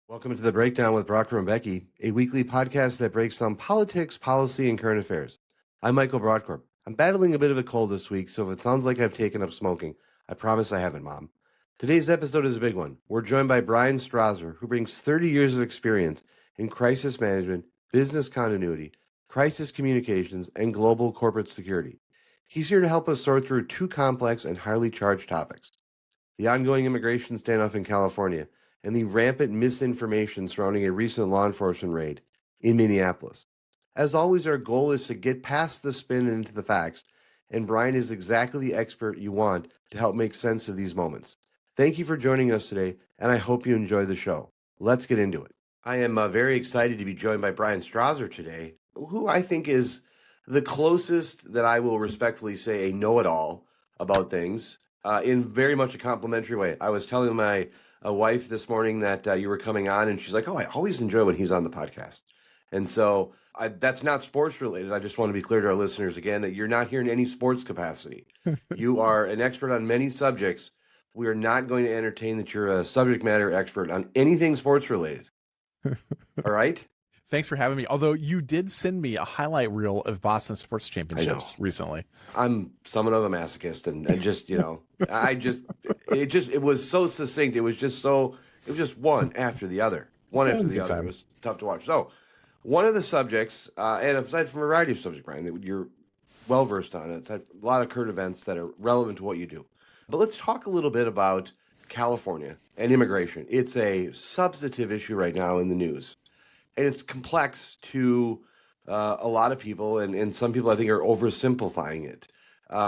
Welcome to The Breakdown with Brodkorb and Becky, a weekly podcast that breaks down politics, policy, and current affairs. I'm Michael Brodkorb. I'm battling a bit of a cold this week, so if it sounds like I've taken up smoking, I promise I haven't, Mom. Today's episode is a big one. We're joined by Bryan Strawser, who brings 30 years of experience in crisis management, business continuity, crisis communications, and global corporate security. He's here to help us sort through two complex and highly charged topics: the ongoing immigration standoff in California, and the rampant misinformation surrounding a recent law enforcement raid in Minneapolis. As always, our goal is to get past the spin and into the facts, and Bryan is exactly the expert you want to help make sense of these moments. Thank you for joining us today, and I hope you enjoy the show. Let's get into it. I am very excited to be joined by Bryan Strawser today, who I think is the closest that I will respectfully say a know-it-all about things, in very much a complimentary way. I was telling my wife this morning that you were coming on, and she's like, "Oh, I always enjoy when he's on the podcast." And so that's not sports related. I just want to be clear to our listeners again that you're not here in any sports capacity. You are an expert on many subjects. We are not going to entertain that you're a subject matter expert on anything sports related. All right? Thanks for having me. Although you did send me a highlight reel of Boston sports championships recently. I'm somewhat of a masochist, and just, it was so succinct. It was just one after the other. It was tough to watch. So one of the subjects, and aside from a variety of subjects, Bryan, that you're well-versed on, it's a lot of current events that are relevant to what you do. But let's talk a little bit about California and immigration. It's a substantive issue right now in the news, and it's complex to a lot of people, and some people I think are oversimplifying it.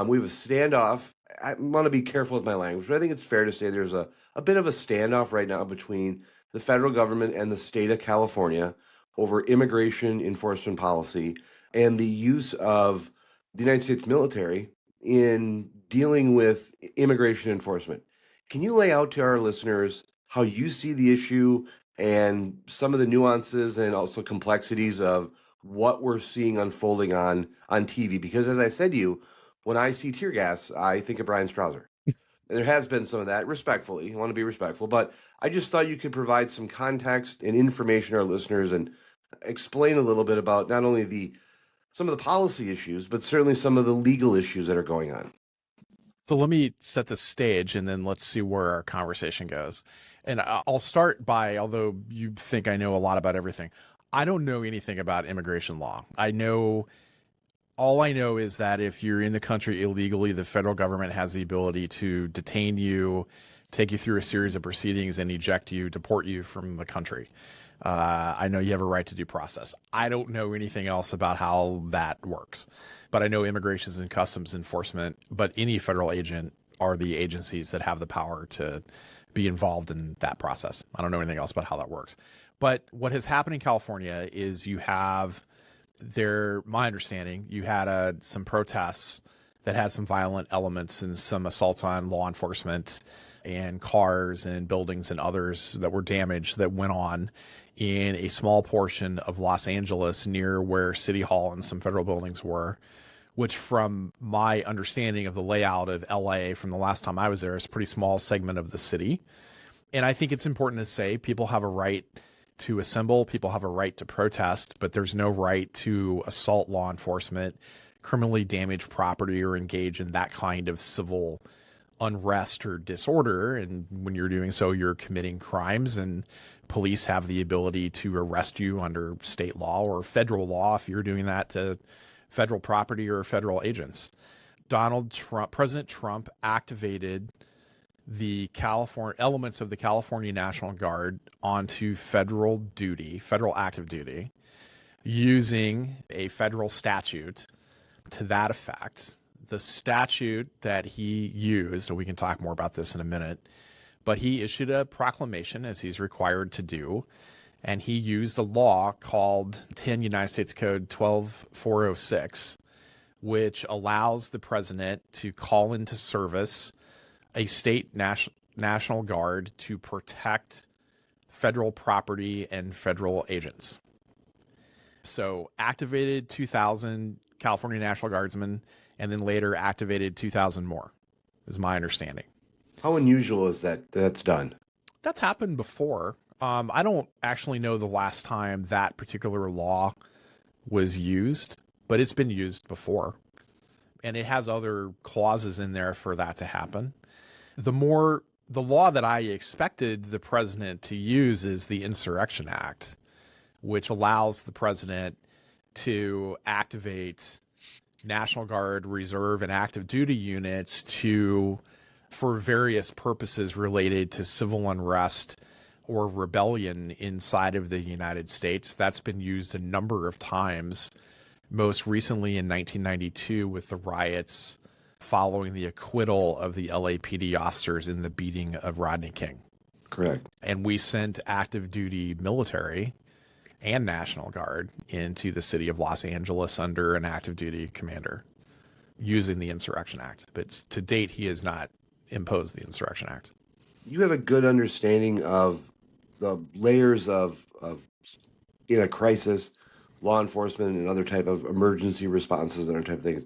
We have a standoff. I want to be careful with my language, but I think it's fair to say there's a bit of a standoff right now between the federal government and the state of California over immigration enforcement policy and the use of the United States military in dealing with immigration enforcement. Can you lay out to our listeners how you see the issue and some of the nuances and also complexities of what we're seeing unfolding on TV? Because as I said to you, when I see tear gas, I think of Bryan Strawser. And there has been some of that, respectfully. I want to be respectful, but I just thought you could provide some context and information to our listeners and explain a little bit about not only some of the policy issues, but certainly some of the legal issues that are going on. So let me set the stage, and then let's see where our conversation goes. And I'll start by, although you think I know a lot about everything, I don't know anything about immigration law. All I know is that if you're in the country illegally, the federal government has the ability to detain you, take you through a series of proceedings, and eject you, deport you from the country. I know you have a right to due process. I don't know anything else about how that works, but I know Immigration and Customs Enforcement, but any federal agent are the agencies that have the power to be involved in that process. I don't know anything else about how that works. But what has happened in California is my understanding, you had some protests that had some violent elements and some assaults on law enforcement and cars and buildings and others that were damaged that went on in a small portion of Los Angeles near where City Hall and some federal buildings were, which from my understanding of the layout of LA from the last time I was there is a pretty small segment of the city. And I think it's important to say people have a right to assemble, people have a right to protest, but there's no right to assault law enforcement, criminally damage property, or engage in that kind of civil unrest or disorder. And when you're doing so, you're committing crimes, and police have the ability to arrest you under state law or federal law if you're doing that to federal property or federal agents. President Trump activated the elements of the California National Guard onto federal active duty, using a federal statute to that effect. The statute that he used, and we can talk more about this in a minute, but he issued a proclamation, as he's required to do, and he used a law called 10 United States Code 12406, which allows the president to call into service a state national guard to protect federal property and federal agents. So activated 2,000 California National Guardsmen, and then later activated 2,000 more, is my understanding. How unusual is that that's done? That's happened before. I don't actually know the last time that particular law was used, but it's been used before. And it has other clauses in there for that to happen. The law that I expected the president to use is the Insurrection Act, which allows the president to activate National Guard, Reserve, and active duty units for various purposes related to civil unrest or rebellion inside of the United States. That's been used a number of times, most recently in 1992 with the riots following the acquittal of the LAPD officers in the beating of Rodney King. Correct. And we sent active duty military and National Guard into the city of Los Angeles under an active duty commander using the Insurrection Act. But to date, he has not imposed the Insurrection Act. You have a good understanding of the layers of in a crisis, law enforcement and other type of emergency responses and other type of things.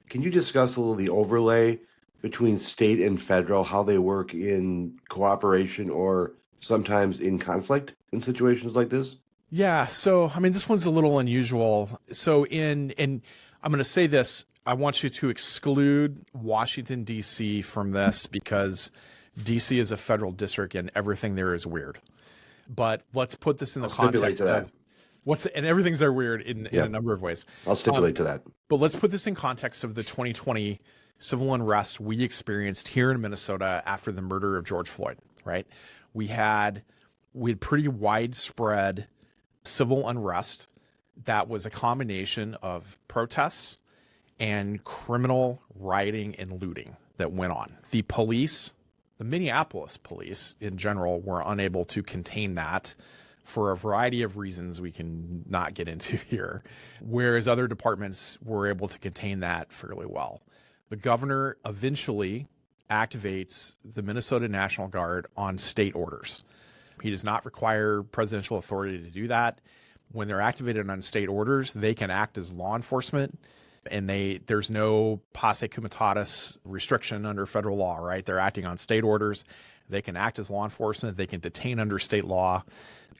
Can you discuss a little the overlay between state and federal, how they work in cooperation or sometimes in conflict in situations like this? Yeah. So, I mean, this one's a little unusual. So and I'm going to say this, I want you to exclude Washington, D.C. from this because D.C. is a federal district and everything there is weird. But let's put this in the context of and everything's there weird in a number of ways. I'll stipulate to that. But let's put this in context of the 2020 civil unrest we experienced here in Minnesota after the murder of George Floyd, right? We had pretty widespread civil unrest that was a combination of protests and criminal rioting and looting that went on. The Minneapolis police in general were unable to contain that for a variety of reasons we can not get into here, whereas other departments were able to contain that fairly well. The governor eventually activates the Minnesota National Guard on state orders. He does not require presidential authority to do that. When they're activated on state orders, they can act as law enforcement, and there's no posse comitatus restriction under federal law, right? They're acting on state orders. They can act as law enforcement. They can detain under state law,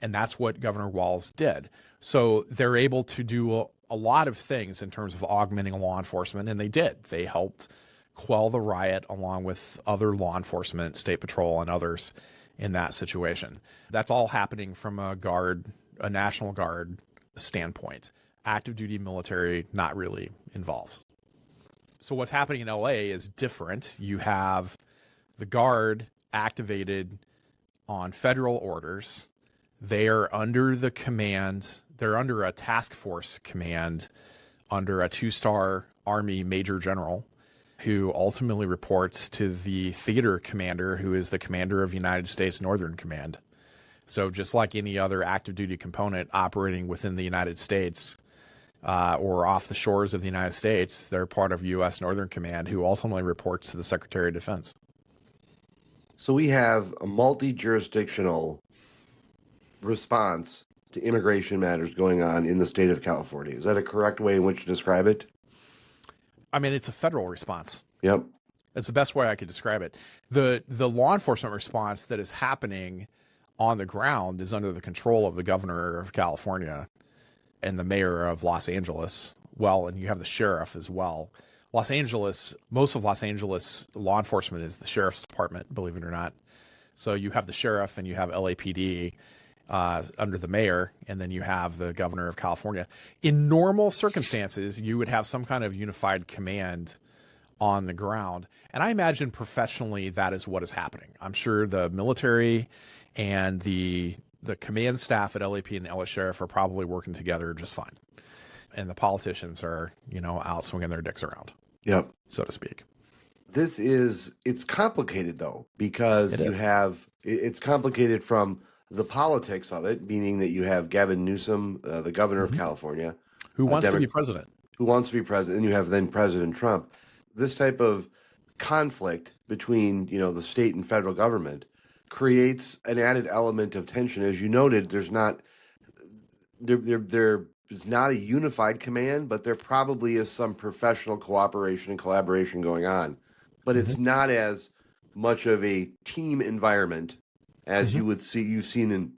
and that's what Governor Walz did. So they're able to do a lot of things in terms of augmenting law enforcement, and they did. They helped quell the riot along with other law enforcement, state patrol, and others in that situation. That's all happening from a National Guard standpoint. Active duty military, not really involved. So what's happening in LA is different. You have the Guard activated on federal orders. They are under they're under a task force command under a 2-star Army Major General who ultimately reports to the theater commander, who is the commander of United States Northern Command. So just like any other active duty component operating within the United States or off the shores of the United States, they're part of U.S. Northern Command, who ultimately reports to the Secretary of Defense. So we have a multi-jurisdictional response to immigration matters going on in the state of California. Is that a correct way in which to describe it? I mean, it's a federal response. Yep. That's the best way I could describe it. The law enforcement response that is happening on the ground is under the control of the governor of California and the mayor of Los Angeles. Well, and you have the sheriff as well. Most of Los Angeles law enforcement is the sheriff's department, believe it or not. So you have the sheriff and you have LAPD under the mayor, and then you have the governor of California. In normal circumstances, you would have some kind of unified command on the ground. And I imagine professionally that is what is happening. I'm sure the military and the command staff at LAP and LA Sheriff are probably working together just fine. And the politicians are, out swinging their dicks around. Yep. So to speak. It's complicated though, because it's complicated from the politics of it, meaning that you have Gavin Newsom, the governor of California, who wants to be president. And you have then President Trump. This type of conflict between, the state and federal government creates an added element of tension. As you noted, there is not a unified command, but there probably is some professional cooperation and collaboration going on. But it's not as much of a team environment as you've seen in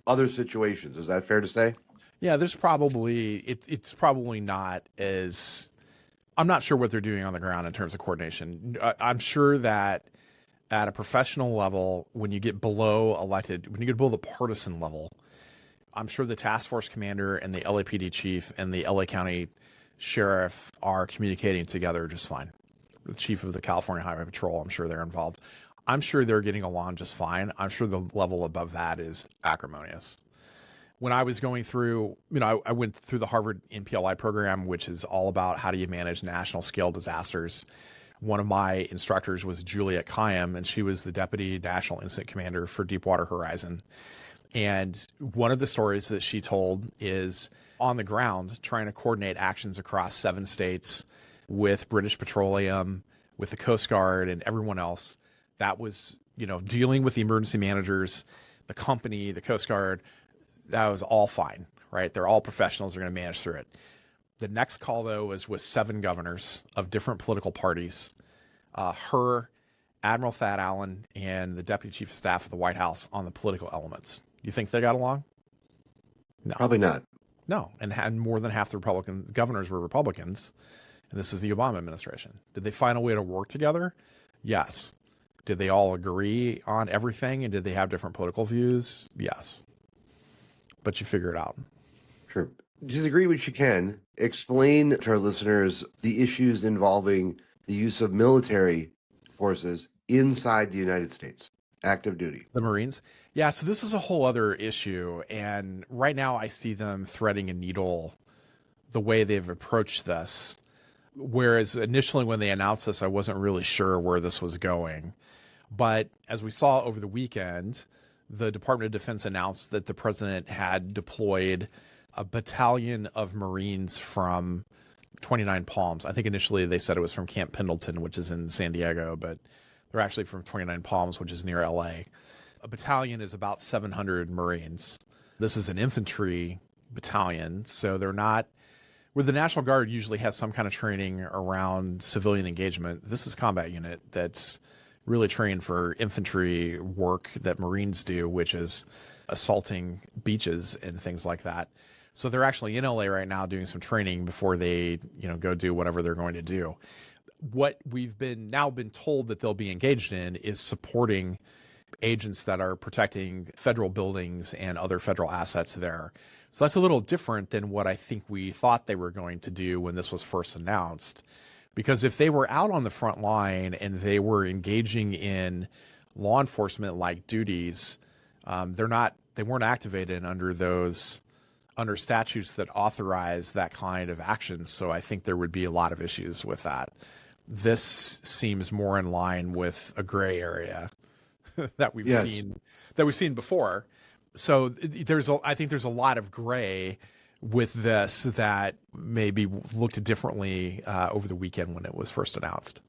other situations. Is that fair to say? Yeah, there's probably it's probably not as I'm not sure what they're doing on the ground in terms of coordination. I'm sure that at a professional level, when you get below elected, when you get below the partisan level, I'm sure the task force commander and the LAPD chief and the LA County sheriff are communicating together just fine. The chief of the California Highway Patrol, I'm sure they're involved. I'm sure they're getting along just fine. I'm sure the level above that is acrimonious. When I was going through, I went through the Harvard NPLI program, which is all about how do you manage national scale disasters. One of my instructors was Juliet Kayyem, and she was the Deputy National Incident Commander for Deepwater Horizon. And one of the stories that she told is on the ground trying to coordinate actions across 7 states with British Petroleum, with the Coast Guard and everyone else. That was, dealing with the emergency managers, the company, the Coast Guard. That was all fine, right? They're all professionals. They're going to manage through it. The next call, though, was with 7 governors of different political parties. Her, Admiral Thad Allen, and the Deputy Chief of Staff of the White House on the political elements. You think they got along? No. Probably not. No. And more than half the Republican governors were Republicans. And this is the Obama administration. Did they find a way to work together? Yes. Did they all agree on everything? And did they have different political views? Yes. But you figure it out. Sure. Disagree what you can. Explain to our listeners the issues involving the use of military forces inside the United States, active duty. The Marines? Yeah, so this is a whole other issue. And right now I see them threading a needle the way they've approached this. Whereas initially when they announced this, I wasn't really sure where this was going. But as we saw over the weekend, the Department of Defense announced that the president had deployed a battalion of Marines from 29 Palms. I think initially they said it was from Camp Pendleton, which is in San Diego, but they're actually from 29 Palms, which is near LA. A battalion is about 700 Marines. This is an infantry battalion, so they're not where the National Guard usually has some kind of training around civilian engagement. This is a combat unit that's really trained for infantry work that Marines do, which is assaulting beaches and things like that. So they're actually in LA right now doing some training before they, go do whatever they're going to do. What we've been told that they'll be engaged in is supporting agents that are protecting federal buildings and other federal assets there. So that's a little different than what I think we thought they were going to do when this was first announced. Because if they were out on the front line and they were engaging in law enforcement like duties, they weren't activated under statutes that authorize that kind of action. So I think there would be a lot of issues with that. This seems more in line with a gray area that we've seen before. So I think there's a lot of gray with this that maybe looked differently over the weekend when it was first announced.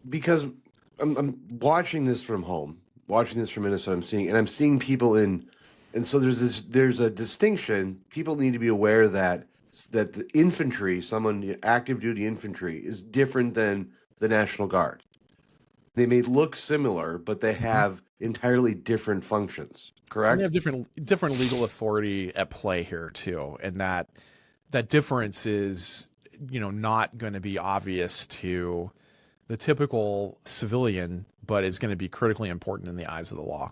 Because I'm watching this from home, watching this from Minnesota, I'm seeing people and so there's a distinction. People need to be aware that the infantry, active duty infantry, is different than the National Guard. They may look similar, but they have entirely different functions. Correct? And they have different legal authority at play here too, and that difference is not going to be obvious to the typical civilian, but is going to be critically important in the eyes of the law.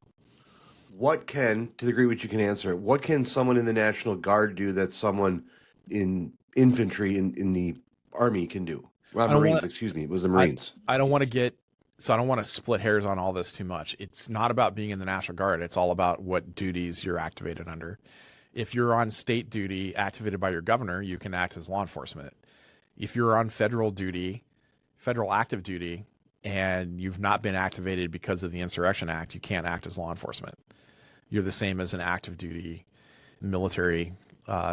To the degree which you can answer it, what can someone in the National Guard do that someone in infantry in the Army can do? Marines, excuse me, it was the Marines. I don't want to split hairs on all this too much. It's not about being in the National Guard. It's all about what duties you're activated under. If you're on state duty activated by your governor, you can act as law enforcement. If you're on federal active duty, and you've not been activated because of the Insurrection Act, you can't act as law enforcement. You're the same as an active duty military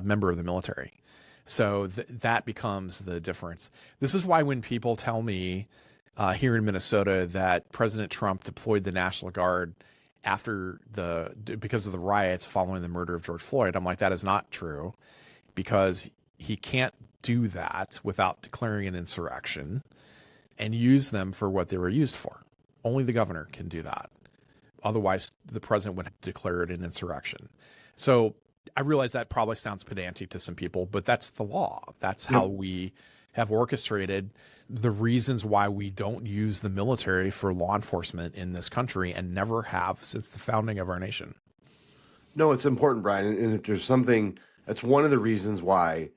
member of the military. So that becomes the difference. This is why when people tell me here in Minnesota that President Trump deployed the National Guard because of the riots following the murder of George Floyd, I'm like, that is not true, because he can't do that without declaring an insurrection and use them for what they were used for. Only the governor can do that. Otherwise, the president would have declared an insurrection. So I realize that probably sounds pedantic to some people, but that's the law. That's how we have orchestrated the reasons why we don't use the military for law enforcement in this country and never have since the founding of our nation. No, it's important, Brian. And if there's something, that's one of the reasons why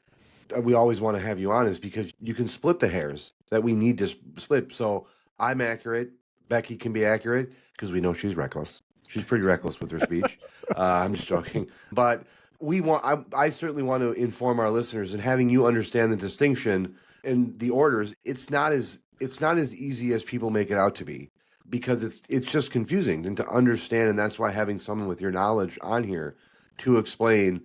we always want to have you on, is because you can split the hairs that we need to split. So I'm accurate. Becky can be accurate because we know she's reckless. She's pretty reckless with her speech. I'm just joking. But I certainly want to inform our listeners, and having you understand the distinction and the orders, it's not as easy as people make it out to be, because it's just confusing and to understand. And that's why having someone with your knowledge on here to explain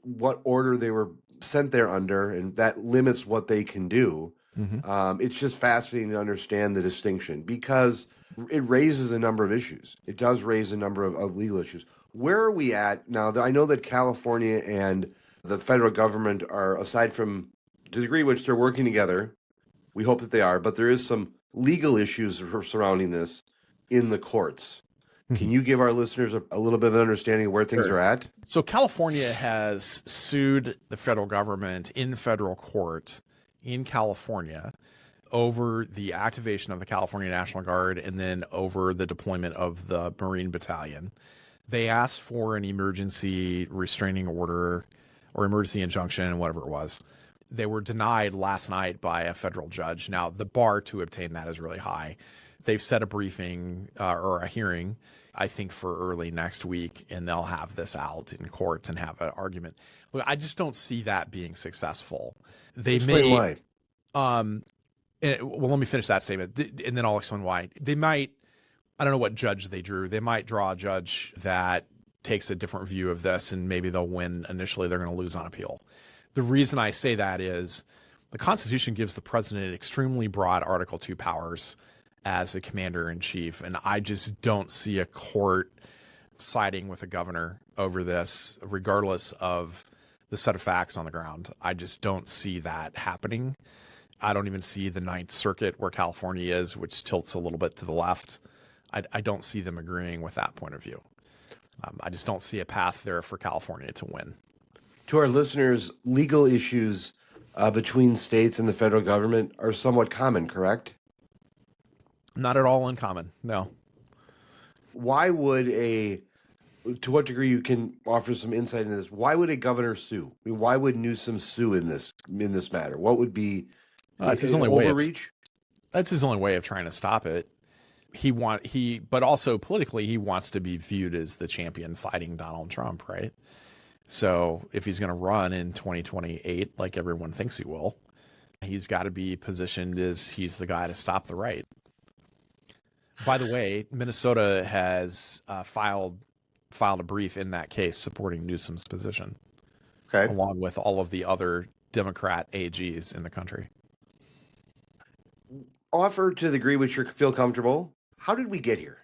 what order they were sent there under, and that limits what they can do. It's just fascinating to understand the distinction, because it raises a number of issues. It does raise a number of legal issues. Where are we at now? I know that California and the federal government are, aside from the degree which they're working together, we hope that they are, but there is some legal issues surrounding this in the courts. Can you give our listeners a little bit of an understanding of where things are at? So California has sued the federal government in federal court in California over the activation of the California National Guard and then over the deployment of the Marine Battalion. They asked for an emergency restraining order or emergency injunction, whatever it was. They were denied last night by a federal judge. Now, the bar to obtain that is really high. They've set a briefing or a hearing, I think, for early next week, and they'll have this out in court and have an argument. Look, I just don't see that being successful. Explain why. Well, let me finish that statement, and then I'll explain why. They might, I don't know what judge they drew. They might draw a judge that takes a different view of this, and maybe they'll win initially. They're going to lose on appeal. The reason I say that is the Constitution gives the president extremely broad Article 2 powers as a commander-in-chief, and I just don't see a court siding with a governor over this, regardless of the set of facts on the ground. I just don't see that happening. I don't even see the Ninth Circuit, where California is, which tilts a little bit to the left. I don't see them agreeing with that point of view. I just don't see a path there for California to win. To our listeners, legal issues between states and the federal government are somewhat common, correct? Not at all uncommon, no. Why would to what degree you can offer some insight into this, why would a governor sue? I mean, why would Newsom sue in this matter? What would be that's his only overreach? That's his only way of trying to stop it. But also politically, he wants to be viewed as the champion fighting Donald Trump, right? So if he's going to run in 2028, like everyone thinks he will, he's got to be positioned as he's the guy to stop the right. By the way, Minnesota has filed a brief in that case supporting Newsom's position, along with all of the other Democrat AGs in the country. Offer to the degree which you feel comfortable. How did we get here?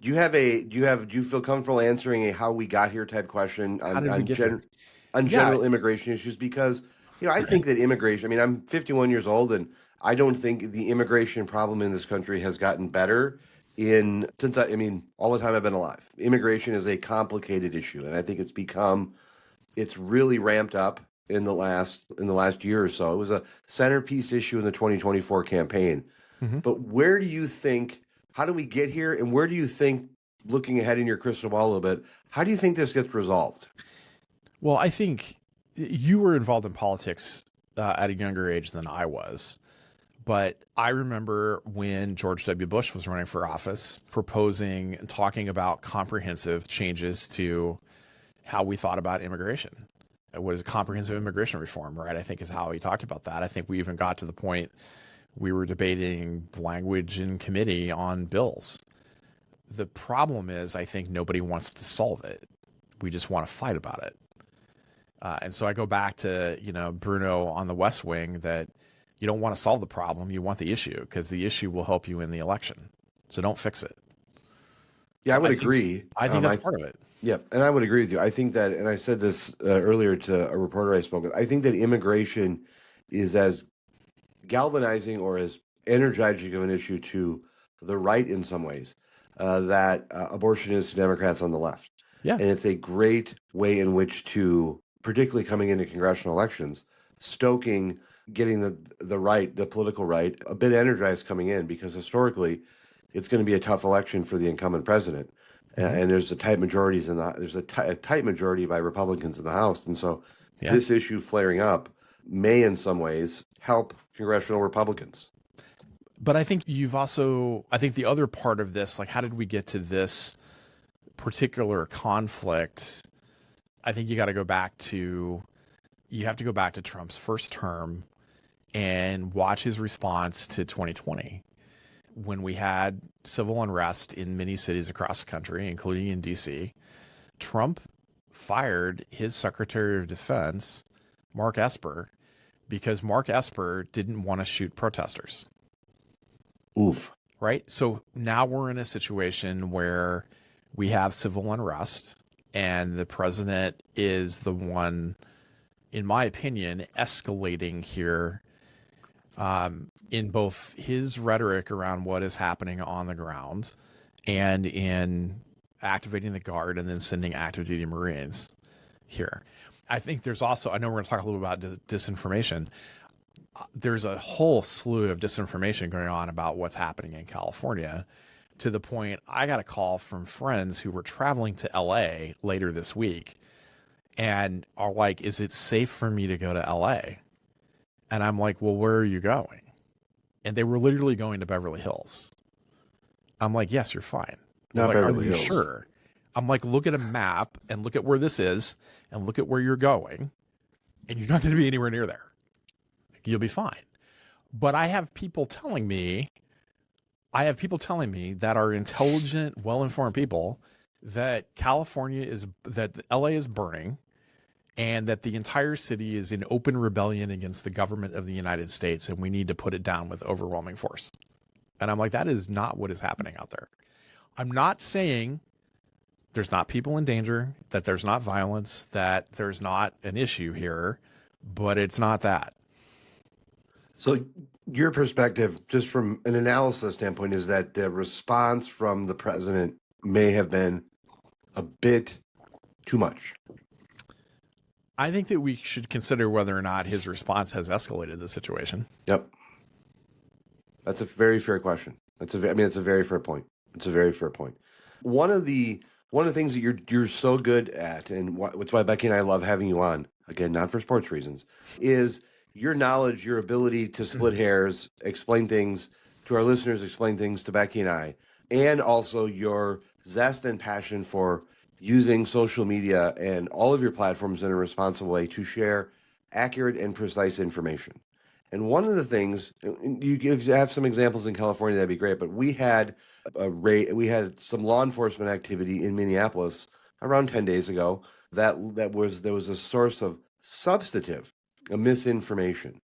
Do you feel comfortable answering a how we got here type question on general immigration issues? Because, I think that immigration, I'm 51 years old, and I don't think the immigration problem in this country has gotten better since all the time I've been alive. Immigration is a complicated issue, and I think it's really ramped up in the last year or so. It was a centerpiece issue in the 2024 campaign. But how do we get here, and where do you think, looking ahead in your crystal ball a little bit, how do you think this gets resolved? Well, I think you were involved in politics at a younger age than I was. But I remember when George W. Bush was running for office, proposing and talking about comprehensive changes to how we thought about immigration. It was comprehensive immigration reform, right? I think is how he talked about that. I think we even got to the point we were debating language in committee on bills. The problem is, I think nobody wants to solve it. We just want to fight about it. And so I go back to, Bruno on the West Wing, that you don't want to solve the problem. You want the issue, because the issue will help you in the election. So don't fix it. Yeah, I would agree. I think that's part of it. Yeah, and I would agree with you. I think that, and I said this earlier to a reporter I spoke with, I think that immigration is as galvanizing or as energizing of an issue to the right in some ways that abortionist Democrats on the left. Yeah. And it's a great way in which to, particularly coming into congressional elections, stoking, getting the political right, a bit energized coming in, because historically it's going to be a tough election for the incumbent president. Mhm. And there's a tight tight majority by Republicans in the House. And so Yeah. this issue flaring up may in some ways help congressional Republicans. But I think I think the other part of this, like, how did we get to this particular conflict? I think you have to go back to Trump's first term and watch his response to 2020, when we had civil unrest in many cities across the country, including in DC. Trump fired his Secretary of Defense, Mark Esper, because Mark Esper didn't want to shoot protesters. Oof. Right? So now we're in a situation where we have civil unrest, and the president is the one, in my opinion, escalating here, in both his rhetoric around what is happening on the ground and in activating the Guard and then sending active duty Marines here. I think there's also, I know we're going to talk a little about disinformation. There's a whole slew of disinformation going on about what's happening in California, to the point I got a call from friends who were traveling to LA later this week and are like, is it safe for me to go to LA? And I'm like, well, where are you going? And they were literally going to Beverly Hills. I'm like, yes, you're fine. Not Like, are Beverly you Hills. sure? I'm like, look at a map and look at where this is and look at where you're going, and you're not going to be anywhere near there. You'll be fine. But I have people telling me that are intelligent, well-informed people, that that LA is burning, and that the entire city is in open rebellion against the government of the United States, and we need to put it down with overwhelming force. And I'm like, that is not what is happening out there. I'm not saying there's not people in danger, that there's not violence, that there's not an issue here, but it's not that. So your perspective, just from an analysis standpoint, is that the response from the president may have been a bit too much. I think that we should consider whether or not his response has escalated the situation. Yep. That's a very fair question. It's a very fair point. It's a very fair point. One of the things that you're so good at, and it's why Becky and I love having you on, again, not for sports reasons, is your knowledge, your ability to split hairs, explain things to our listeners, explain things to Becky and I, and also your zest and passion for using social media and all of your platforms in a responsible way to share accurate and precise information. And one of the things, you have some examples in California, that'd be great, but we had some law enforcement activity in Minneapolis around 10 days ago there was a source of substantive misinformation.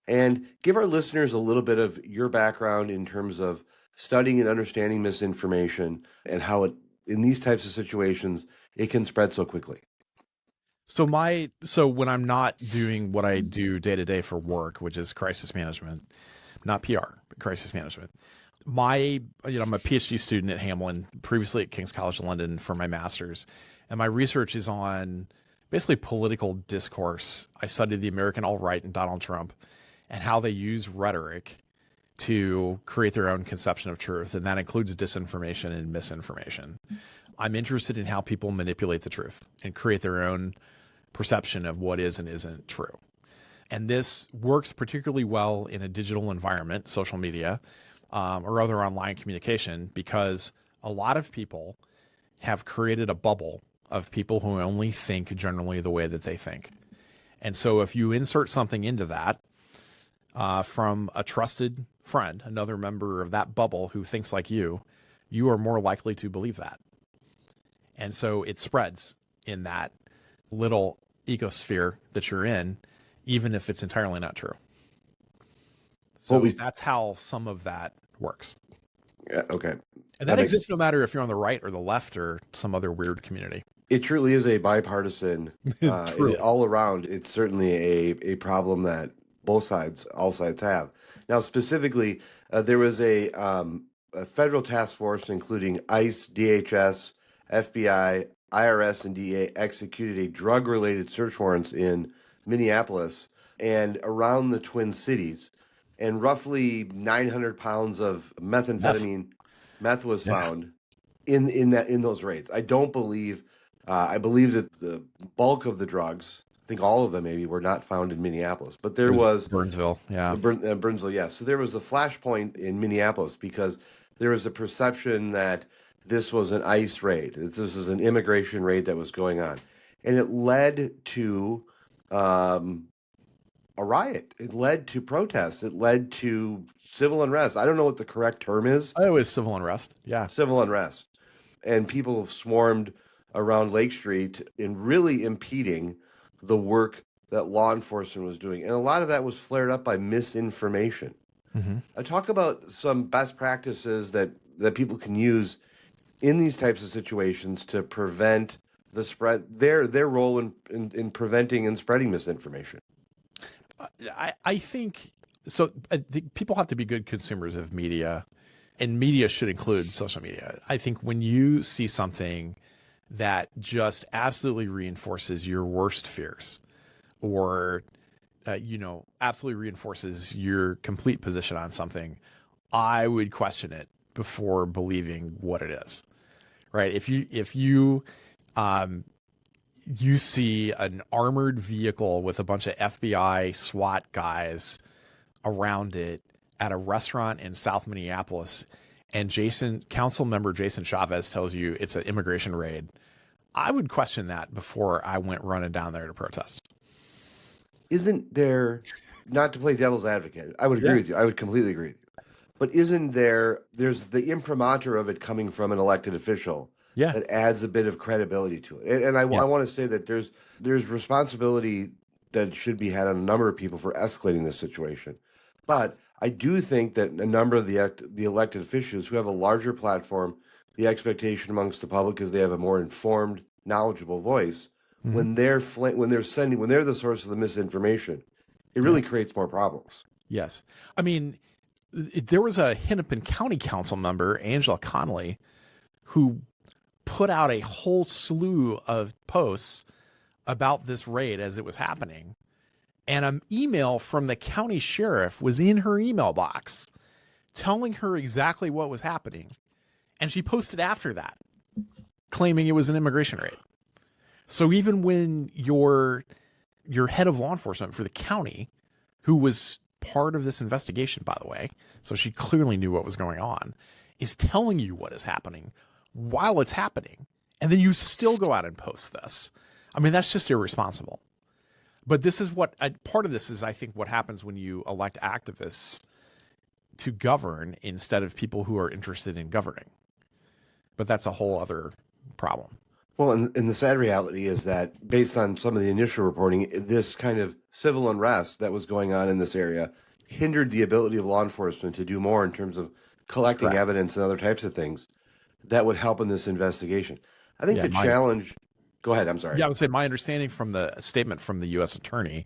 And give our listeners a little bit of your background in terms of studying and understanding misinformation, and how in these types of situations it can spread so quickly. So when I'm not doing what I do day to day for work, which is crisis management, not PR, but crisis management. I'm a PhD student at Hamlin, previously at King's College London for my master's, and my research is on basically political discourse. I studied the American alt-right and Donald Trump, and how they use rhetoric to create their own conception of truth, and that includes disinformation and misinformation. I'm interested in how people manipulate the truth and create their own perception of what is and isn't true. And this works particularly well in a digital environment, social media, or other online communication, because a lot of people have created a bubble of people who only think generally the way that they think. And so if you insert something into that from a trusted friend, another member of that bubble who thinks like you are more likely to believe that. And so it spreads in that little ecosphere that you're in, even if it's entirely not true. So that's how some of that works. Yeah, okay. And that exists no matter if you're on the right or the left or some other weird community. It truly is a bipartisan, all around. It's certainly a problem that all sides have. Now, specifically, there was a a federal task force, including ICE, DHS, FBI, IRS, and DEA, executed a drug-related search warrants in Minneapolis and around the Twin Cities, and roughly 900 pounds of methamphetamine, meth was found in those raids. I don't believe, I believe that the bulk of the drugs, I think all of them maybe, were not found in Minneapolis, but there was Burnsville, yeah. Burnsville, yes. So there was the flashpoint in Minneapolis because there was a perception that this was an ICE raid. This was an immigration raid that was going on. And it led to a riot. It led to protests. It led to civil unrest. I don't know what the correct term is. Oh, it was civil unrest. Yeah. Civil unrest. And people swarmed around Lake Street in really impeding the work that law enforcement was doing. And a lot of that was flared up by misinformation. I talk about some best practices that people can use in these types of situations to prevent the spread, their role in preventing and spreading misinformation. I think so. I think people have to be good consumers of media, and media should include social media. I think when you see something that just absolutely reinforces your worst fears, or absolutely reinforces your complete position on something, I would question it before believing what it is. Right? If you see an armored vehicle with a bunch of FBI SWAT guys around it at a restaurant in South Minneapolis, and council member Jason Chavez tells you it's an immigration raid, I would question that before I went running down there to protest. Isn't there, not to play devil's advocate, I would agree with you. I would completely agree with you. But there's the imprimatur of it coming from an elected official that adds a bit of credibility to it. And I want to say that there's responsibility that should be had on a number of people for escalating this situation. But I do think that a number of the elected officials who have a larger platform, the expectation amongst the public is they have a more informed, knowledgeable voice. When they're the source of the misinformation, it really creates more problems. Yes. I mean, there was a Hennepin County Council member, Angela Connolly, who put out a whole slew of posts about this raid as it was happening. And an email from the county sheriff was in her email box telling her exactly what was happening. And she posted after that, claiming it was an immigration raid. So even when your head of law enforcement for the county, who was part of this investigation, by the way, so she clearly knew what was going on, is telling you what is happening while it's happening, and then you still go out and post this. I mean, that's just irresponsible. But this is part of this is, I think, what happens when you elect activists to govern instead of people who are interested in governing. But that's a whole other problem. Well, and the sad reality is that based on some of the initial reporting, this kind of civil unrest that was going on in this area hindered the ability of law enforcement to do more in terms of collecting evidence and other types of things that would help in this investigation. I think challenge... Go ahead, I'm sorry. Yeah, I would say my understanding from the statement from the U.S. Attorney,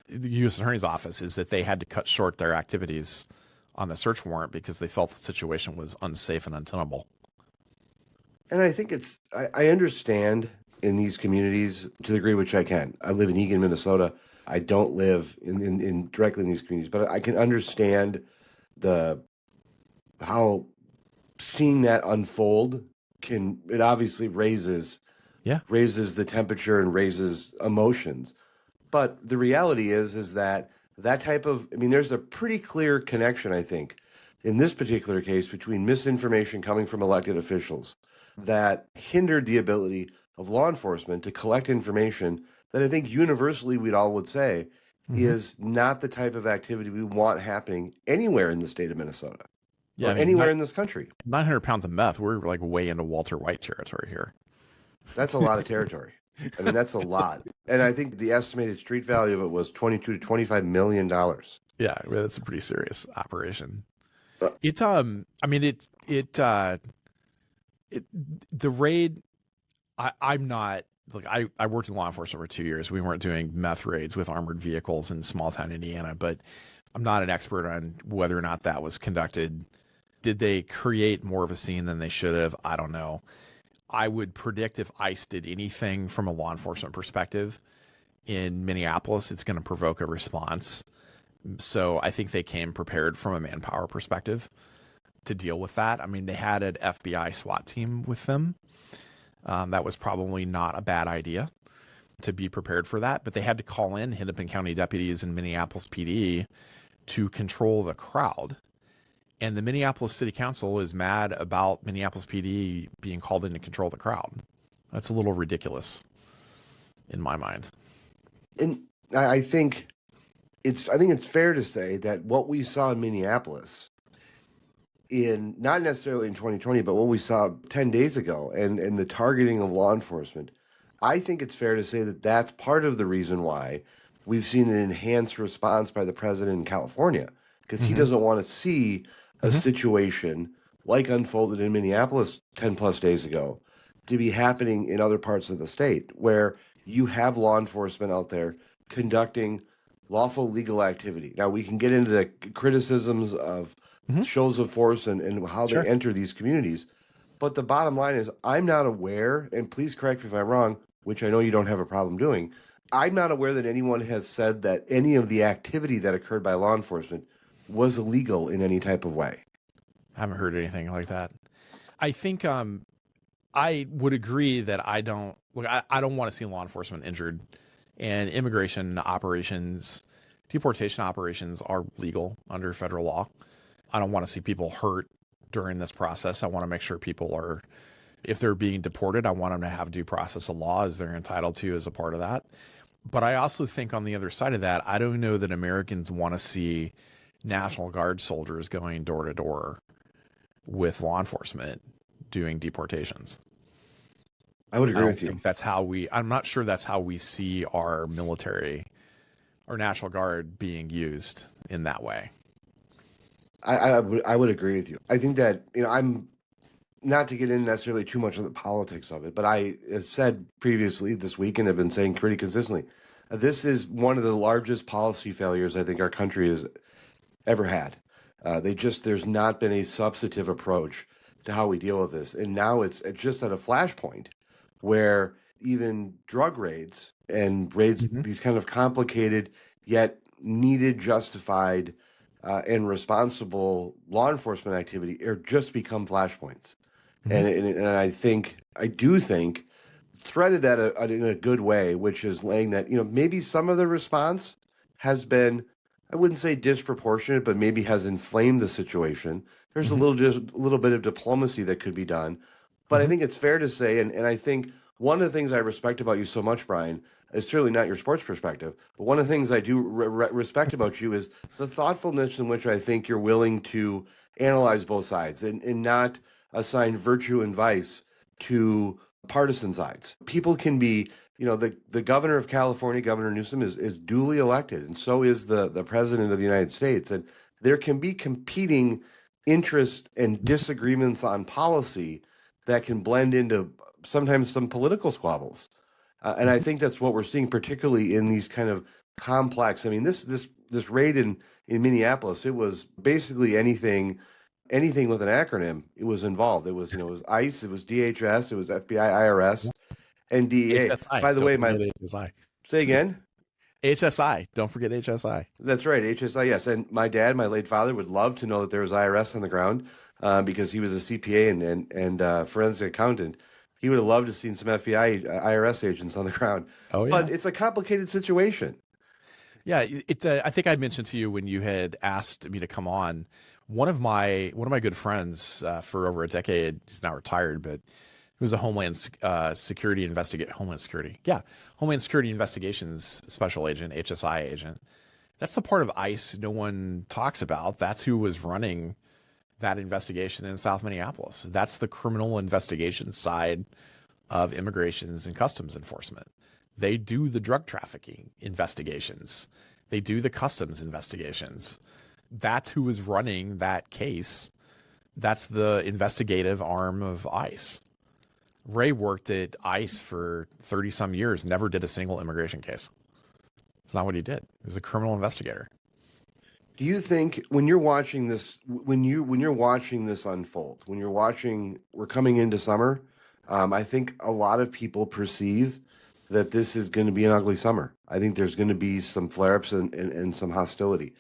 the U.S. Attorney's Office, is that they had to cut short their activities on the search warrant because they felt the situation was unsafe and untenable. And I think I understand in these communities to the degree which I can. I live in Eagan, Minnesota. I don't live in directly in these communities, but I can understand how seeing that unfold it obviously raises the temperature and raises emotions. But the reality is that type of, there's a pretty clear connection, I think, in this particular case between misinformation coming from elected officials that hindered the ability of law enforcement to collect information that I think universally we'd all would say is not the type of activity we want happening anywhere in the state of Minnesota or anywhere in this country. 900 pounds of meth, we're like way into Walter White territory here. That's a lot of territory. That's a lot. And I think the estimated street value of it was $22 to $25 million. Yeah, that's a pretty serious operation. The raid, I'm not, I worked in law enforcement for 2 years. We weren't doing meth raids with armored vehicles in small town Indiana, but I'm not an expert on whether or not that was conducted Did they create more of a scene than they should have? I don't know. I would predict if ICE did anything from a law enforcement perspective in Minneapolis, it's going to provoke a response. So I think they came prepared from a manpower perspective to deal with that. I mean, they had an FBI SWAT team with them. That was probably not a bad idea to be prepared for that, but they had to call in Hennepin County deputies and Minneapolis PD to control the crowd. And the Minneapolis City Council is mad about Minneapolis PD being called in to control the crowd. That's a little ridiculous in my mind. And I think it's fair to say that what we saw in Minneapolis in not necessarily in 2020, but what we saw 10 days ago and the targeting of law enforcement, I think it's fair to say that that's part of the reason why we've seen an enhanced response by the president in California, because he doesn't want to see a situation like unfolded in Minneapolis 10 plus days ago to be happening in other parts of the state where you have law enforcement out there conducting lawful legal activity. Now, we can get into the criticisms of shows of force and how they enter these communities. But the bottom line is, I'm not aware, and please correct me if I'm wrong, which I know you don't have a problem doing. I'm not aware that anyone has said that any of the activity that occurred by law enforcement was illegal in any type of way. I haven't heard anything like that. I think I would agree that I don't want to see law enforcement injured, and immigration operations, deportation operations are legal under federal law. I don't want to see people hurt during this process. I want to make sure people are, if they're being deported, I want them to have due process of law as they're entitled to as a part of that. But I also think on the other side of that, I don't know that Americans want to see National Guard soldiers going door to door with law enforcement doing deportations. I would agree with you. I'm not sure that's how we see our military, our National Guard being used in that way. I would agree with you. I think that, I'm not to get in necessarily too much of the politics of it, but I have said previously this week and have been saying pretty consistently, this is one of the largest policy failures I think our country has ever had. There's not been a substantive approach to how we deal with this. And now it's just at a flashpoint where even drug raids and raids, these kind of complicated yet needed, justified, and responsible law enforcement activity are just become flashpoints. And I do think threaded that in a good way, which is laying that, maybe some of the response has been, I wouldn't say disproportionate, but maybe has inflamed the situation. There's just a little bit of diplomacy that could be done. But I think it's fair to say, and I think one of the things I respect about you so much, Bryan, is certainly not your sports perspective, but one of the things I do respect about you is the thoughtfulness in which I think you're willing to analyze both sides and not assign virtue and vice to partisan sides. People can be, the governor of California, Governor Newsom, is duly elected, and so is the president of the United States. And there can be competing interests and disagreements on policy that can blend into sometimes some political squabbles. And I think that's what we're seeing, particularly in these kind of complex. I mean, this raid in Minneapolis, it was basically anything with an acronym. It was involved. It was ICE, it was DHS, it was FBI, IRS, and DEA. HSI. By the way, HSI. Say again. HSI. Don't forget HSI. That's right, HSI. Yes, and my dad, my late father, would love to know that there was IRS on the ground because he was a CPA and forensic accountant. He would have loved to have seen some FBI, IRS agents on the ground. Oh, yeah. But it's a complicated situation. Yeah, I think I mentioned to you when you had asked me to come on. One of my good friends for over a decade, he's now retired, but he was a Homeland Security Investigations Special Agent, HSI agent. That's the part of ICE no one talks about. That's who was running that investigation in South Minneapolis. That's the criminal investigation side of immigrations and customs enforcement. They do the drug trafficking investigations. They do the customs investigations. That's who is running that case. That's the investigative arm of ICE. Ray worked at ICE for 30 some years, never did a single immigration case. It's not what he did. He was a criminal investigator. Do you think when you're watching this, when you're watching this unfold, when you're watching, we're coming into summer, I think a lot of people perceive that this is going to be an ugly summer. I think there's going to be some flare-ups and some hostility.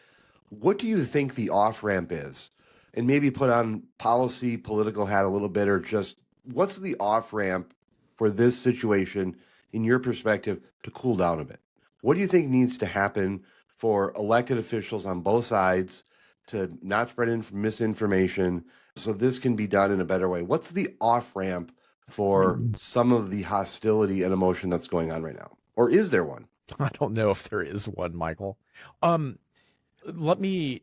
What do you think the off ramp is? And maybe put on policy, political hat a little bit, or just what's the off ramp for this situation in your perspective to cool down a bit? What do you think needs to happen for elected officials on both sides to not spread misinformation so this can be done in a better way? What's the off ramp for some of the hostility and emotion that's going on right now? Or is there one? I don't know if there is one, Michael. Let me.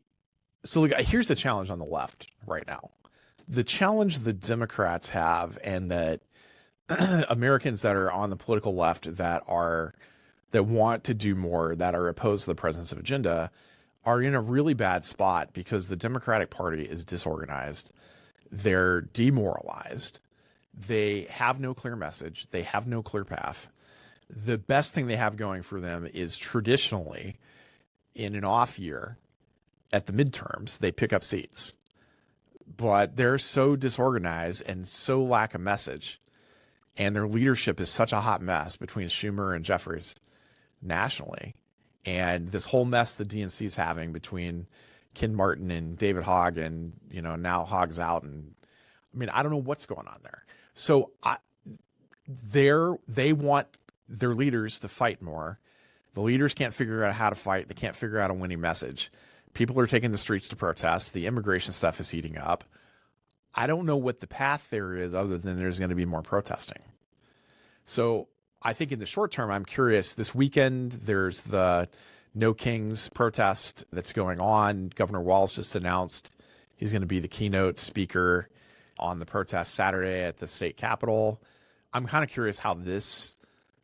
So look, here's the challenge on the left right now. The challenge the Democrats have, and that Americans that are on the political left that want to do more, that are opposed to the president's agenda, are in a really bad spot because the Democratic Party is disorganized. They're demoralized. They have no clear message. They have no clear path. The best thing they have going for them is traditionally in an off year at the midterms, they pick up seats. But they're so disorganized and so lack a message. And their leadership is such a hot mess between Schumer and Jeffries nationally. And this whole mess the DNC is having between Ken Martin and David Hogg, and now Hogg's out. And I mean, I don't know what's going on there. So they want their leaders to fight more. The leaders can't figure out how to fight. They can't figure out a winning message. People are taking the streets to protest. The immigration stuff is heating up. I don't know what the path there is other than there's going to be more protesting. So I think in the short term, I'm curious. This weekend, there's the No Kings protest that's going on. Governor Walz just announced he's going to be the keynote speaker on the protest Saturday at the state capitol. I'm kind of curious how this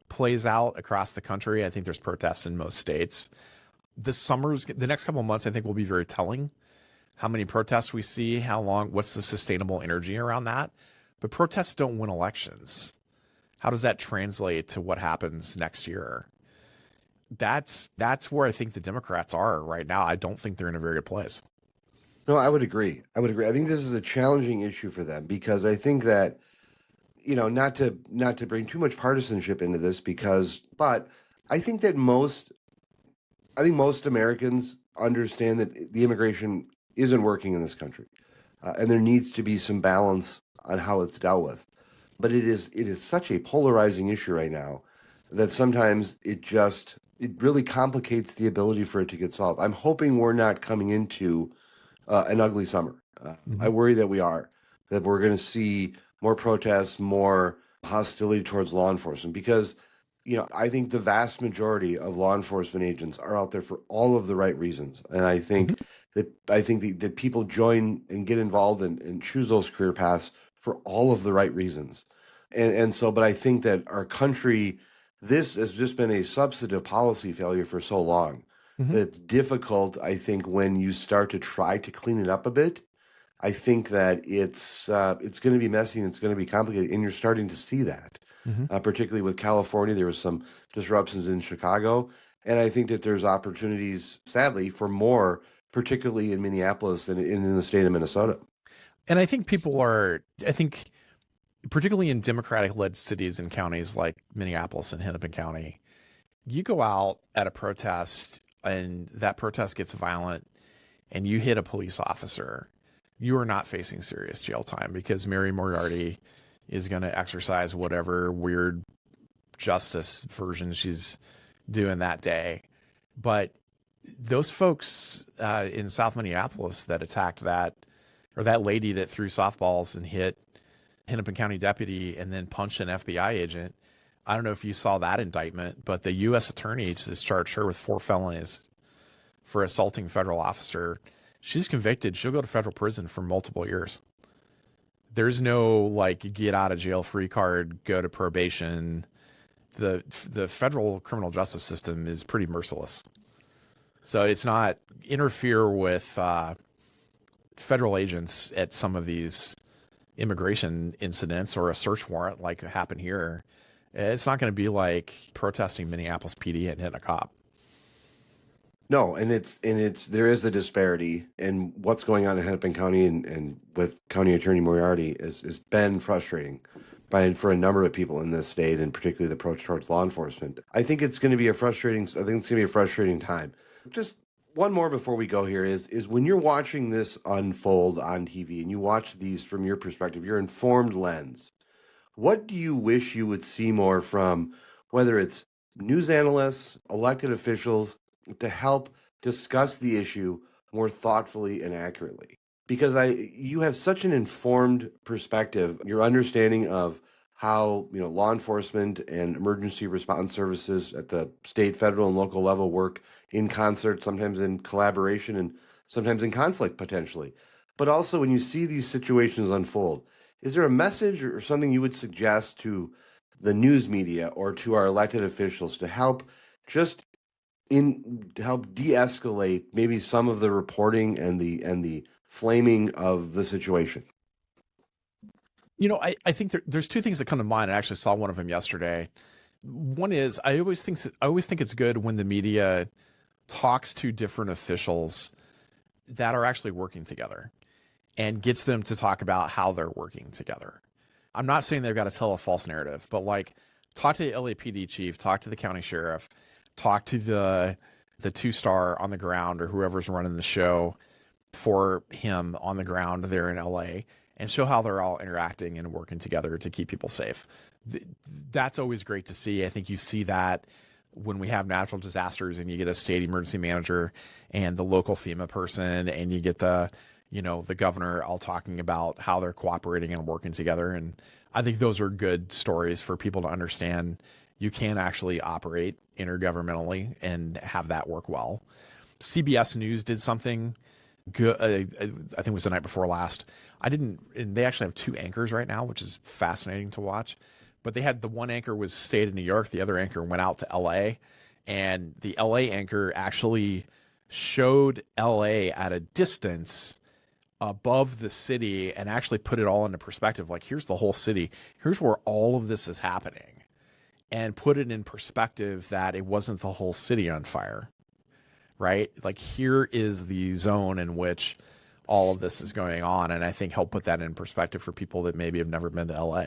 plays out across the country. I think there's protests in most states. The next couple of months, I think, will be very telling. How many protests we see, how long, what's the sustainable energy around that. But protests don't win elections. How does that translate to what happens next year? That's where I think the Democrats are right now. I don't think they're in a very good place. No, I would agree. I think this is a challenging issue for them because I think that, not to bring too much partisanship into this but I think that most Americans understand that the immigration isn't working in this country, and there needs to be some balance on how it's dealt with. But it is such a polarizing issue right now that sometimes it really complicates the ability for it to get solved. I'm hoping we're not coming into an ugly summer. I worry that that we're going to see more protests, more hostility towards law enforcement, because I think the vast majority of law enforcement agents are out there for all of the right reasons. And I think that people join and get involved and choose those career paths for all of the right reasons. But I think that our country, this has just been a substantive policy failure for so long that it's difficult, I think, when you start to try to clean it up a bit. I think that it's going to be messy and it's going to be complicated, and you're starting to see that. Particularly with California, there was some disruptions in Chicago, and I think that there's opportunities, sadly, for more, particularly in Minneapolis and in the state of Minnesota. And I think particularly in Democratic-led cities and counties like Minneapolis and Hennepin County, you go out at a protest and that protest gets violent and you hit a police officer, you are not facing serious jail time because Mary Moriarty is going to exercise whatever weird justice version she's doing that day. But those folks in South Minneapolis that attacked that lady that threw softballs and hit Hennepin County deputy and then punched an FBI agent, I don't know if you saw that indictment, but the U.S. attorney has charged her with 4 felonies for assaulting a federal officer. She's convicted. She'll go to federal prison for multiple years. There's no get out of jail free card, go to probation. The federal criminal justice system is pretty merciless. So it's not interfere with federal agents at some of these immigration incidents or a search warrant like happened here. It's not going to be like protesting Minneapolis PD and hitting a cop. No, and there is a disparity, and what's going on in Hennepin County and with County Attorney Moriarty is been frustrating for a number of people in this state, and particularly the approach towards law enforcement. I think it's going to be a frustrating time. Just one more before we go here is when you're watching this unfold on TV and you watch these from your perspective, your informed lens. What do you wish you would see more from, whether it's news analysts, elected officials, to help discuss the issue more thoughtfully and accurately? Because you have such an informed perspective, your understanding of how, law enforcement and emergency response services at the state, federal, and local level work in concert, sometimes in collaboration and sometimes in conflict potentially. But also when you see these situations unfold, is there a message or something you would suggest to the news media or to our elected officials to help just to help de-escalate maybe some of the reporting and the flaming of the situation? I think there's two things that come to mind. I actually saw one of them yesterday. One is I always think it's good when the media talks to different officials that are actually working together and gets them to talk about how they're working together. I'm not saying they've got to tell a false narrative, but like talk to the LAPD chief, talk to the county sheriff, talk to the 2-star on the ground or whoever's running the show for him on the ground there in LA, and show how they're all interacting and working together to keep people safe. That's always great to see. I think you see that when we have natural disasters and you get a state emergency manager and the local FEMA person, and you get the governor all talking about how they're cooperating and working together. And I think those are good stories for people to understand you can actually operate intergovernmentally and have that work well. CBS News did something good. I think it was the night before last. And they actually have 2 anchors right now, which is fascinating to watch. But they had the one anchor was stayed in New York. The other anchor went out to LA, and the LA anchor actually showed LA at a distance above the city and actually put it all into perspective. Like, here's the whole city. Here's where all of this is happening, and put it in perspective that it wasn't the whole city on fire, right? Like, here is the zone in which all of this is going on. And I think help put that in perspective for people that maybe have never been to LA.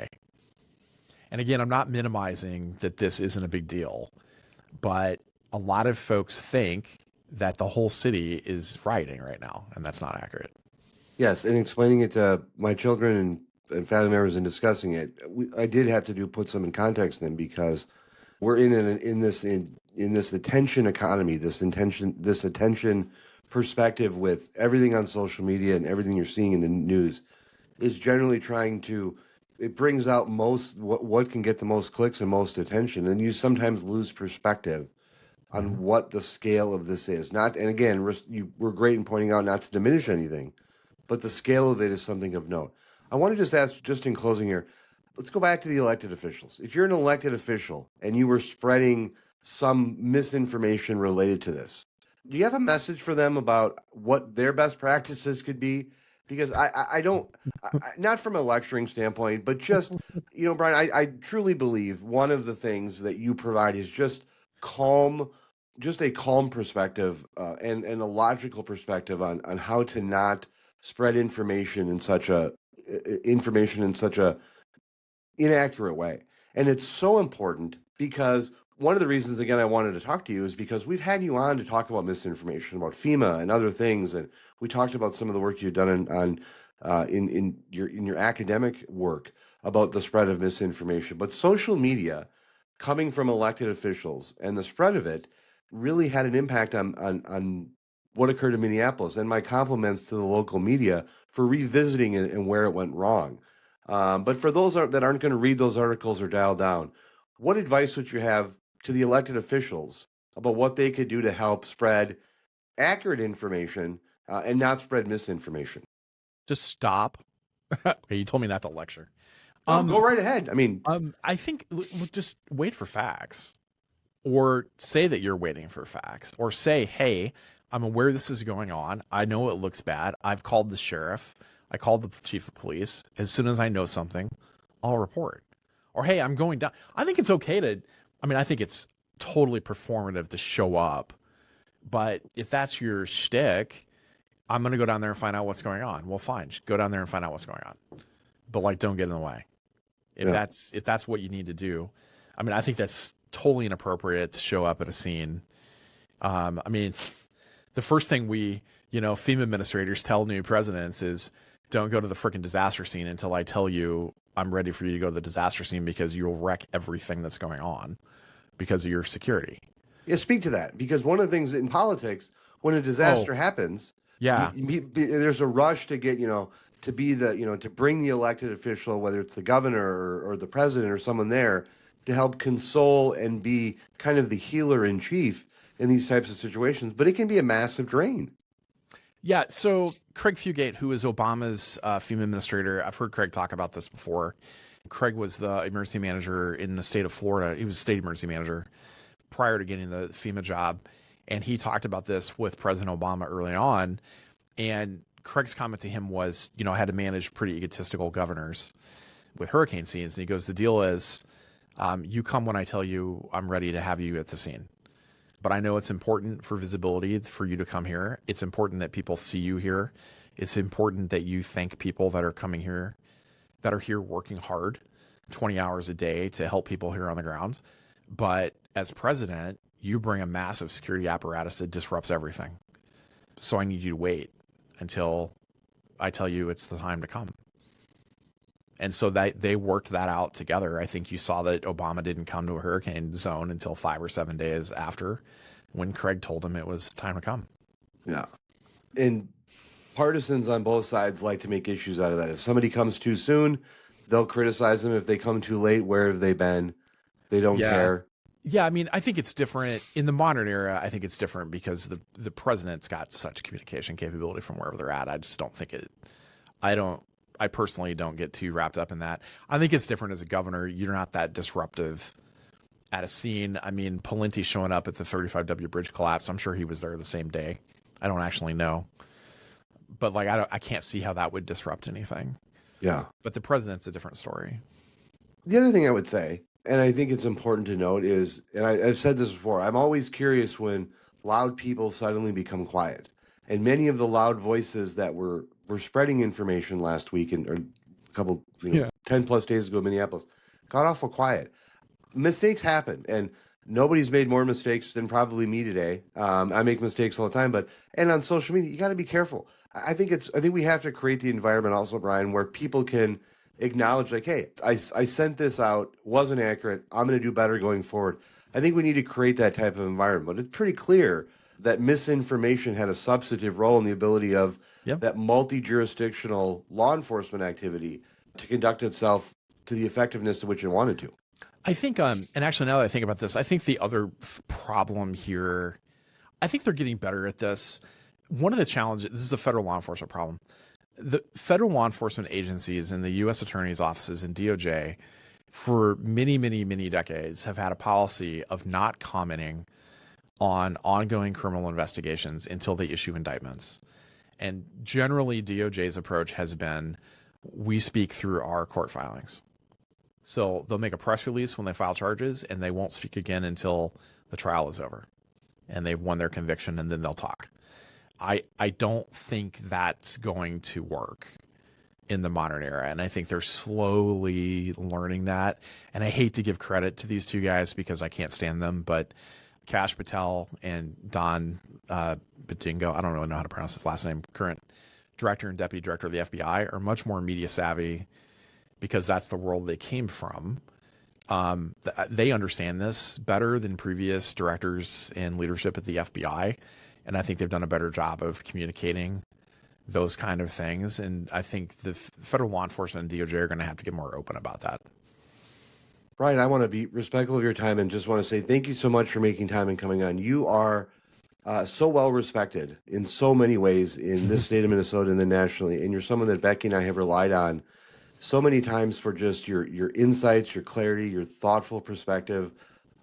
And again, I'm not minimizing that this isn't a big deal, but a lot of folks think that the whole city is rioting right now, and that's not accurate. Yes, and explaining it to my children and family members and discussing it, I did have to put some in context then, because we're in this attention economy, this attention perspective with everything on social media and everything you're seeing in the news is generally it brings out what can get the most clicks and most attention, and you sometimes lose perspective on what the scale of this is. And again, we're great in pointing out not to diminish anything, but the scale of it is something of note. I want to just ask, just in closing here, let's go back to the elected officials. If you're an elected official and you were spreading some misinformation related to this, do you have a message for them about what their best practices could be? Because I don't, not from a lecturing standpoint, but just, Bryan, I truly believe one of the things that you provide is just a calm perspective and a logical perspective on how to not spread information in such a inaccurate way. And it's so important because one of the reasons, again, I wanted to talk to you is because we've had you on to talk about misinformation, about FEMA and other things, and we talked about some of the work you've done in your academic work about the spread of misinformation. But social media, coming from elected officials, and the spread of it really had an impact on what occurred in Minneapolis. And my compliments to the local media for revisiting it and where it went wrong. But for those that aren't going to read those articles or dial down, what advice would you have to the elected officials about what they could do to help spread accurate information and not spread misinformation? Just stop. You told me not to lecture. Go right ahead. I think just wait for facts, or say that you're waiting for facts, or say, hey, I'm aware this is going on. I know it looks bad. I've called the sheriff. I called the chief of police. As soon as I know something, I'll report. Or, hey, I'm going down. I think it's okay I think it's totally performative to show up But if that's your shtick, I'm going to go down there and find out what's going on. Well, fine. Just go down there and find out what's going on. But like, don't get in the way. If Yeah. that's what you need to do. I mean, I think that's totally inappropriate to show up at a scene. I mean, the first thing FEMA administrators tell new presidents is don't go to the freaking disaster scene until I tell you I'm ready for you to go to the disaster scene, because you'll wreck everything that's going on because of your security. Yeah, speak to that, because one of the things in politics, when a disaster happens, Yeah. there's a rush to get, to be the, to bring the elected official, whether it's the governor or the president or someone there, to help console and be kind of the healer in chief in these types of situations. But it can be a massive drain. Yeah. So Craig Fugate, who is Obama's FEMA administrator, I've heard Craig talk about this before. Craig was the emergency manager in the state of Florida. He was state emergency manager prior to getting the FEMA job. And he talked about this with President Obama early on. And Craig's comment to him was, I had to manage pretty egotistical governors with hurricane scenes. And he goes, the deal is, you come when I tell you I'm ready to have you at the scene. But I know it's important for visibility for you to come here. It's important that people see you here. It's important that you thank people that are coming here, that are here working hard 20 hours a day to help people here on the ground. But as president, you bring a massive security apparatus that disrupts everything. So I need you to wait until I tell you it's the time to come. And so they worked that out together. I think you saw that Obama didn't come to a hurricane zone until 5 or 7 days after, when Craig told him it was time to come. Yeah. And partisans on both sides like to make issues out of that. If somebody comes too soon, they'll criticize them. If they come too late, where have they been? They don't care. Yeah, I mean, I think it's different in the modern era. I think it's different because the president's got such communication capability from wherever they're at. I just don't think it. I personally don't get too wrapped up in that. I think it's different as a governor. You're not that disruptive at a scene. I mean, Pawlenty showing up at the 35W bridge collapse, I'm sure he was there the same day. I don't actually know, but like I can't see how that would disrupt anything. Yeah. But the president's a different story. The other thing I would say, and I think it's important to note, is, and I've said this before, I'm always curious when loud people suddenly become quiet. And many of the loud voices that were spreading information last week, or a couple, 10 plus days ago in Minneapolis, got awful quiet. Mistakes happen, and nobody's made more mistakes than probably me today. I make mistakes all the time, and on social media, you got to be careful. I think we have to create the environment also, Bryan, where people can acknowledge, like, hey, I sent this out, wasn't accurate, I'm going to do better going forward. I think we need to create that type of environment. But it's pretty clear that misinformation had a substantive role in the ability of that multi-jurisdictional law enforcement activity to conduct itself to the effectiveness to which it wanted to. I think, and actually now that I think about this, I think the other problem here, I think they're getting better at this. One of the challenges, this is a federal law enforcement problem. The federal law enforcement agencies and the U.S. attorney's offices and DOJ for many, many, many decades have had a policy of not commenting on ongoing criminal investigations until they issue indictments. And generally, DOJ's approach has been, we speak through our court filings. So they'll make a press release when they file charges, and they won't speak again until the trial is over and they've won their conviction, and then they'll talk. I don't think that's going to work in the modern era. And I think they're slowly learning that. And I hate to give credit to these two guys because I can't stand them, but Kash Patel and Don Batingo, I don't really know how to pronounce his last name, current director and deputy director of the FBI, are much more media savvy because that's the world they came from. They understand this better than previous directors and leadership at the FBI. And I think they've done a better job of communicating those kind of things. And I think the federal law enforcement and DOJ are going to have to get more open about that. Bryan, I want to be respectful of your time and just want to say thank you so much for making time and coming on. You are so well respected in so many ways in this state of Minnesota and then nationally. And you're someone that Becky and I have relied on so many times for just your insights, your clarity, your thoughtful perspective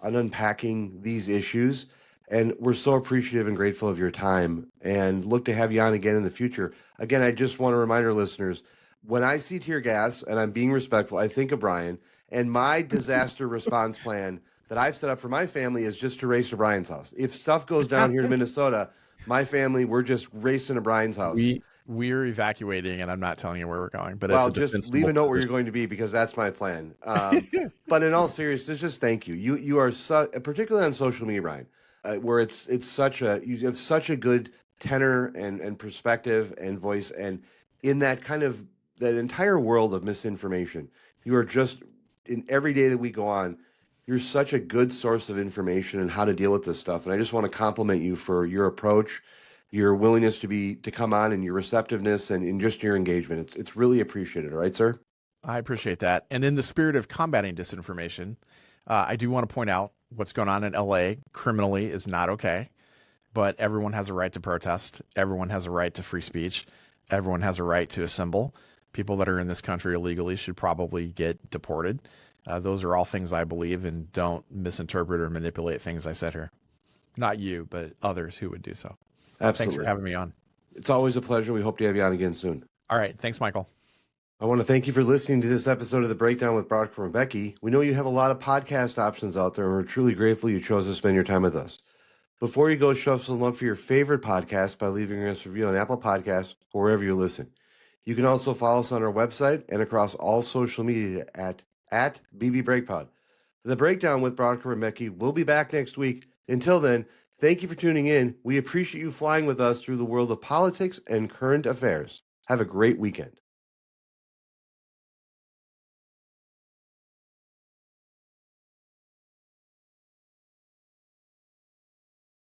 on unpacking these issues. And we're so appreciative and grateful of your time and look to have you on again in the future. Again, I just want to remind our listeners, when I see tear gas and I'm being respectful, I think of Bryan and my disaster response plan that I've set up for my family is just to race to Bryan's house. If stuff goes down here in Minnesota, my family, we're just racing to Bryan's house. We're evacuating, and I'm not telling you where we're going, but Well, it's a just leave defensible a note where position. you're going to be because that's my plan. But in all seriousness, just thank you. You are particularly on social media, Bryan, where it's such a you have such a good tenor and perspective and voice, and in that kind of that entire world of misinformation, you are just in every day that we go on. You're such a good source of information and how to deal with this stuff, and I just want to compliment you for your approach, your willingness to come on, and your receptiveness and just your engagement. It's really appreciated. All right, sir. I appreciate that. And in the spirit of combating disinformation, I do want to point out what's going on in LA criminally is not okay, but everyone has a right to protest. Everyone has a right to free speech. Everyone has a right to assemble. People that are in this country illegally should probably get deported. Those are all things I believe, and don't misinterpret or manipulate things I said here. Not you, but others who would do so. Absolutely. Thanks for having me on. It's always a pleasure. We hope to have you on again soon. All right. Thanks, Michael. I want to thank you for listening to this episode of The Breakdown with Brodkorb and Becky. We know you have a lot of podcast options out there, and we're truly grateful you chose to spend your time with us. Before you go, show some love for your favorite podcast by leaving us a review on Apple Podcasts or wherever you listen. You can also follow us on our website and across all social media at BBBreakPod. The Breakdown with Brodkorb and Becky will be back next week. Until then, thank you for tuning in. We appreciate you flying with us through the world of politics and current affairs. Have a great weekend.